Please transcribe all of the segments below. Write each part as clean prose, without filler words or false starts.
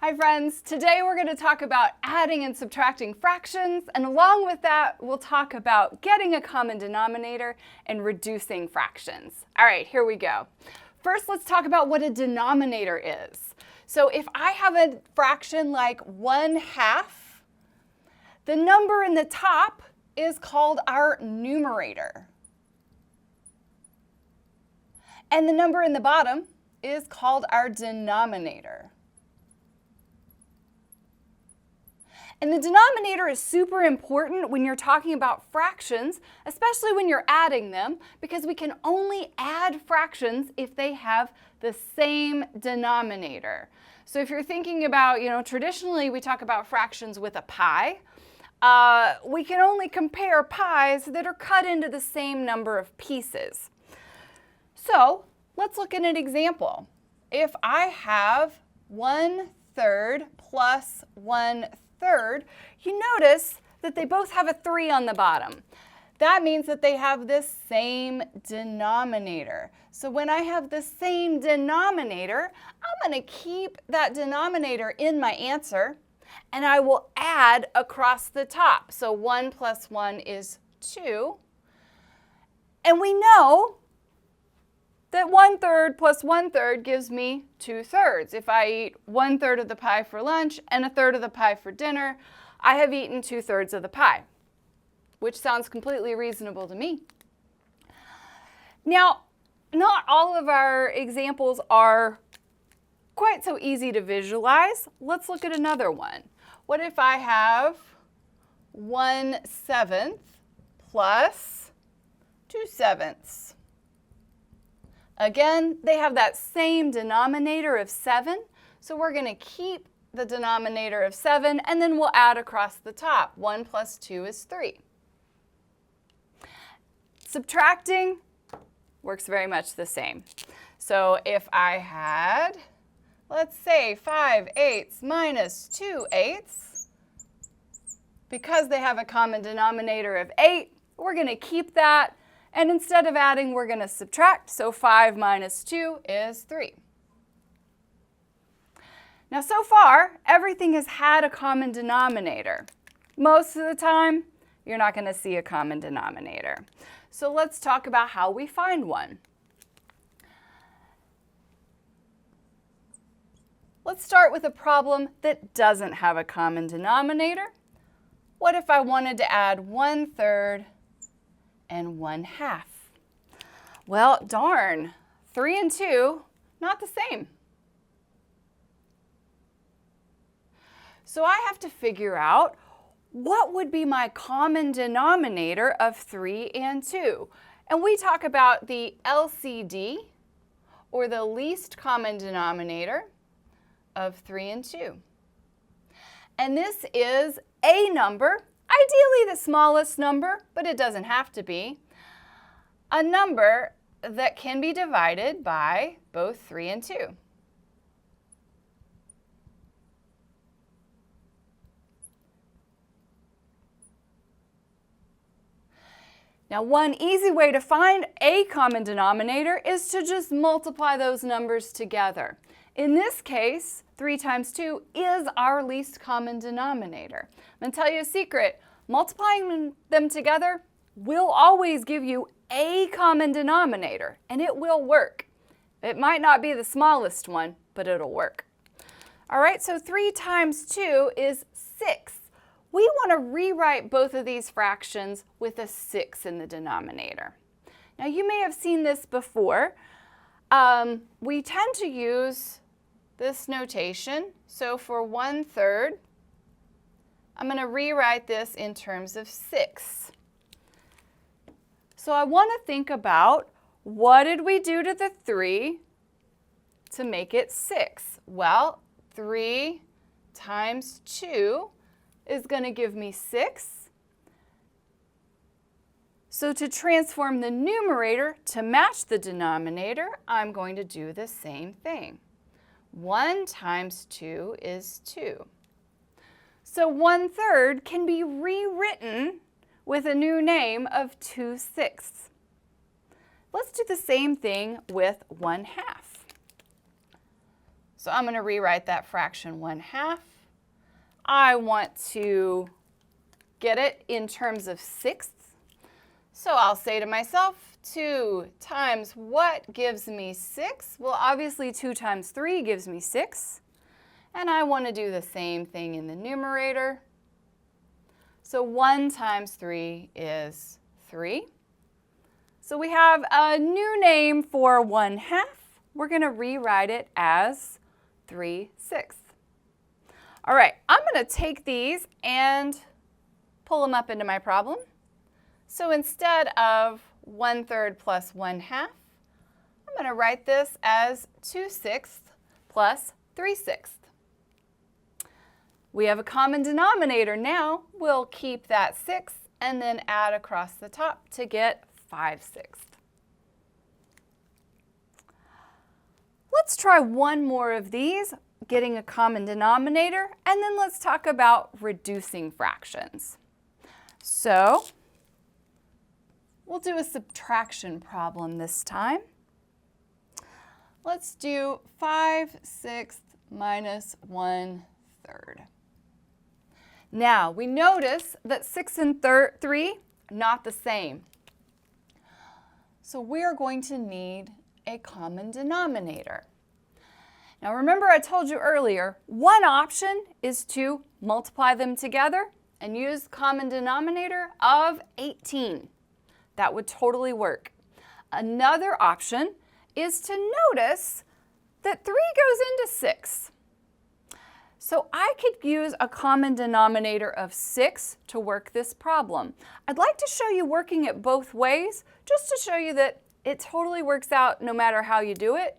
Hi friends, today we're going to talk about adding and subtracting fractions, and along with that we'll talk about getting a common denominator and reducing fractions. All right, here we go. First, let's talk about what a denominator is. So if I have a fraction like 1/2, the number in the top is called our numerator. And the number in the bottom is called our denominator. And the denominator is super important when you're talking about fractions, especially when you're adding them, because we can only add fractions if they have the same denominator. So if you're thinking about, traditionally we talk about fractions with a pie. We can only compare pies that are cut into the same number of pieces. So let's look at an example. If I have 1/3 plus 1/3, you notice that they both have a 3 on the bottom. That means that they have the same denominator. So when I have the same denominator, I'm going to keep that denominator in my answer, and I will add across the top. So 1 plus 1 is 2. And we know that 1/3 plus 1/3 gives me 2/3. If I eat 1/3 of the pie for lunch and 1/3 of the pie for dinner, I have eaten 2/3 of the pie, which sounds completely reasonable to me. Now, not all of our examples are quite so easy to visualize. Let's look at another one. What if I have 1/7 plus 2/7? Again, they have that same denominator of 7, so we're going to keep the denominator of 7, and then we'll add across the top. 1 plus 2 is 3. Subtracting works very much the same. So if I had, let's say, 5/8 minus 2/8, because they have a common denominator of 8, we're going to keep that. And instead of adding, we're going to subtract. So 5 minus 2 is 3. Now, so far, everything has had a common denominator. Most of the time, you're not going to see a common denominator. So let's talk about how we find one. Let's start with a problem that doesn't have a common denominator. What if I wanted to add 1/3 and 1/2? Well, darn, 3 and 2, not the same. So I have to figure out what would be my common denominator of 3 and 2. And we talk about the LCD, or the least common denominator, of 3 and 2. And this is a number, ideally the smallest number, but it doesn't have to be, a number that can be divided by both 3 and 2. Now, one easy way to find a common denominator is to just multiply those numbers together. In this case, 3 times 2 is our least common denominator. I'm going to tell you a secret. Multiplying them together will always give you a common denominator, and it will work. It might not be the smallest one, but it'll work. All right, so 3 times 2 is 6. We want to rewrite both of these fractions with a 6 in the denominator. Now, you may have seen this before. We tend to use this notation. So for 1/3, I'm going to rewrite this in terms of 6. So I want to think about, what did we do to the 3 to make it 6? Well, 3 times 2 is going to give me 6. So to transform the numerator to match the denominator, I'm going to do the same thing. 1 times 2 is 2. So 1/3 can be rewritten with a new name of 2/6. Let's do the same thing with 1/2. So I'm going to rewrite that fraction 1/2. I want to get it in terms of sixths. So I'll say to myself, 2 times what gives me 6? Well, obviously 2 times 3 gives me 6. And I want to do the same thing in the numerator. So 1 times 3 is 3. So we have a new name for 1/2. We're going to rewrite it as 3/6. All right, I'm going to take these and pull them up into my problem. So instead of 1/3 plus 1/2, I'm going to write this as 2/6 plus 3/6. We have a common denominator now. We'll keep that 6 and then add across the top to get 5/6. Let's try one more of these, getting a common denominator, and then let's talk about reducing fractions. So we'll do a subtraction problem this time. Let's do 5/6 minus 1/3. Now, we notice that 6 and 3 are not the same. So we're going to need a common denominator. Now remember I told you earlier, one option is to multiply them together and use common denominator of 18. That would totally work. Another option is to notice that 3 goes into 6. So I could use a common denominator of 6 to work this problem. I'd like to show you working it both ways, just to show you that it totally works out no matter how you do it,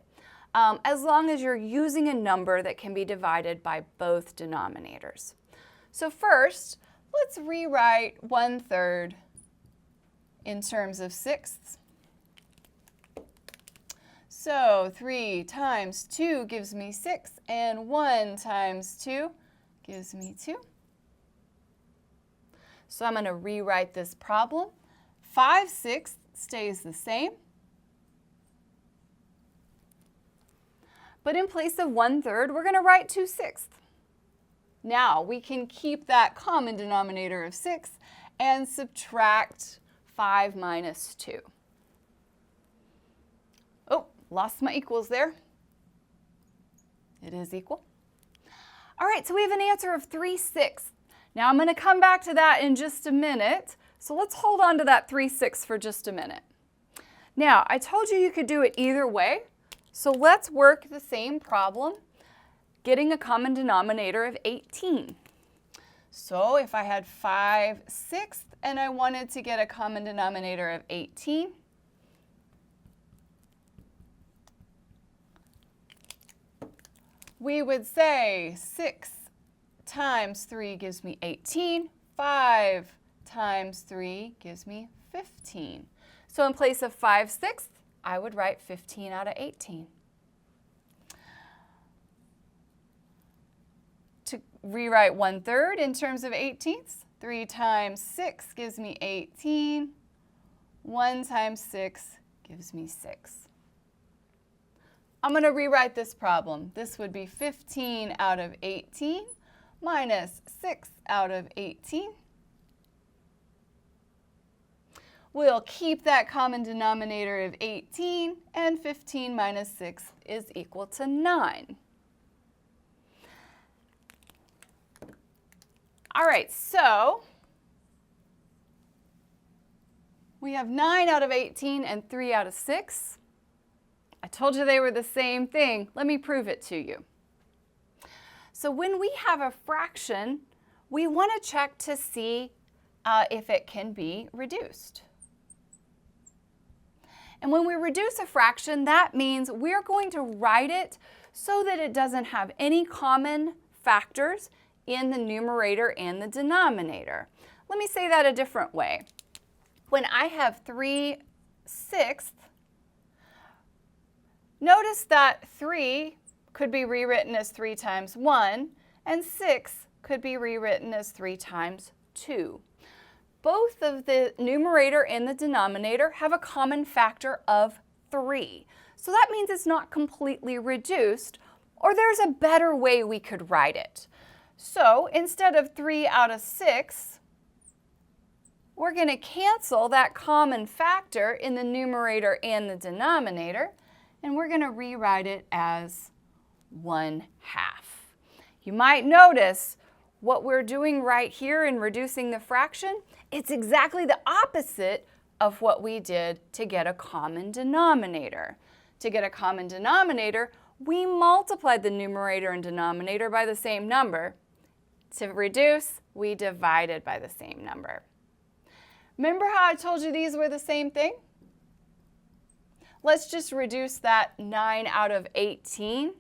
as long as you're using a number that can be divided by both denominators. So first, let's rewrite 1/3 in terms of sixths. So 3 times 2 gives me 6, and 1 times 2 gives me 2. So I'm going to rewrite this problem. 5/6 stays the same. But in place of 1/3, we're going to write 2/6. Now we can keep that common denominator of 6 and subtract 5 minus 2. Oh, lost my equals there. It is equal. All right, so we have an answer of 3/6. Now I'm going to come back to that in just a minute. So let's hold on to that 3/6 for just a minute. Now, I told you you could do it either way. So let's work the same problem, getting a common denominator of 18. So if I had 5/6 and I wanted to get a common denominator of 18, we would say 6 times 3 gives me 18. 5 times 3 gives me 15. So in place of 5/6, I would write 15 out of 18. To rewrite 1/3 in terms of 18ths, 3 times 6 gives me 18. 1 times 6 gives me 6. I'm going to rewrite this problem. This would be 15 out of 18 minus 6 out of 18. We'll keep that common denominator of 18, and 15 minus 6 is equal to 9. All right, so we have 9 out of 18 and 3 out of 6. I told you they were the same thing. Let me prove it to you. So when we have a fraction, we want to check to see if it can be reduced. And when we reduce a fraction, that means we're going to write it so that it doesn't have any common factors in the numerator and the denominator. Let me say that a different way. When I have 3/6, notice that 3 could be rewritten as 3 times 1, and 6 could be rewritten as 3 times 2. Both of the numerator and the denominator have a common factor of 3. So that means it's not completely reduced, Or there's a better way we could write it. So instead of 3 out of 6, we're going to cancel that common factor in the numerator and the denominator, and we're going to rewrite it as 1/2. You might notice what we're doing right here in reducing the fraction, it's exactly the opposite of what we did to get a common denominator. To get a common denominator, we multiplied the numerator and denominator by the same number. To reduce, we divided by the same number. Remember how I told you these were the same thing? Let's just reduce that 9 out of 18.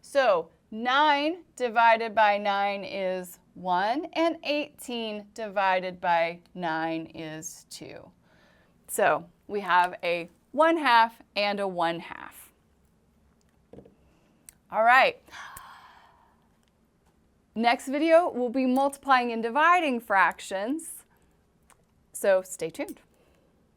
So 9 divided by 9 is 1, and 18 divided by 9 is 2. So we have a 1/2 and a 1/2. All right. Next video, we'll be multiplying and dividing fractions. So stay tuned.